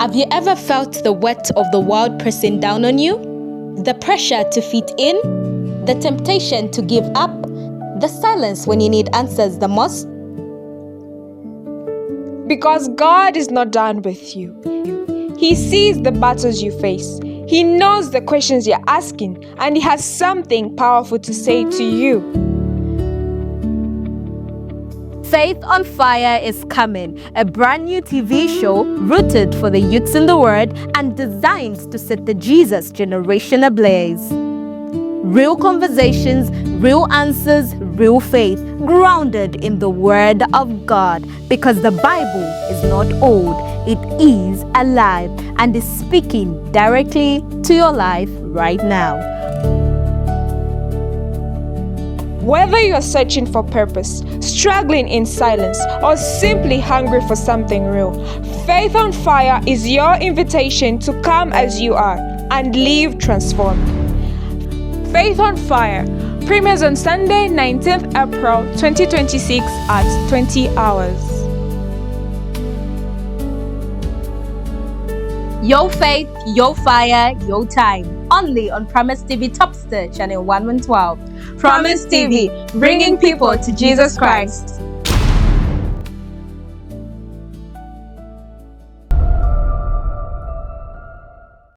Have you ever felt the weight of the world pressing down on you? The pressure to fit in? The temptation to give up? The silence when you need answers the most? Because God is not done with you. He sees the battles you face. He knows the questions you're asking, and He has something powerful to say to you. Faith on Fire is coming, a brand new TV show rooted for the youths in the Word and designed to set the Jesus generation ablaze. Real conversations, real answers, real faith, grounded in the Word of God. Because the Bible is not old, it is alive and is speaking directly to your life right now. Whether you're searching for purpose, struggling in silence, or simply hungry for something real, Faith on Fire is your invitation to come as you are and live transformed. Faith on Fire premieres on Sunday, 19th April 2026 at 20 hours. Your faith, your fire, your time. Only on Promise TV Top Star Channel 112. Promise TV, bringing people to Jesus Christ.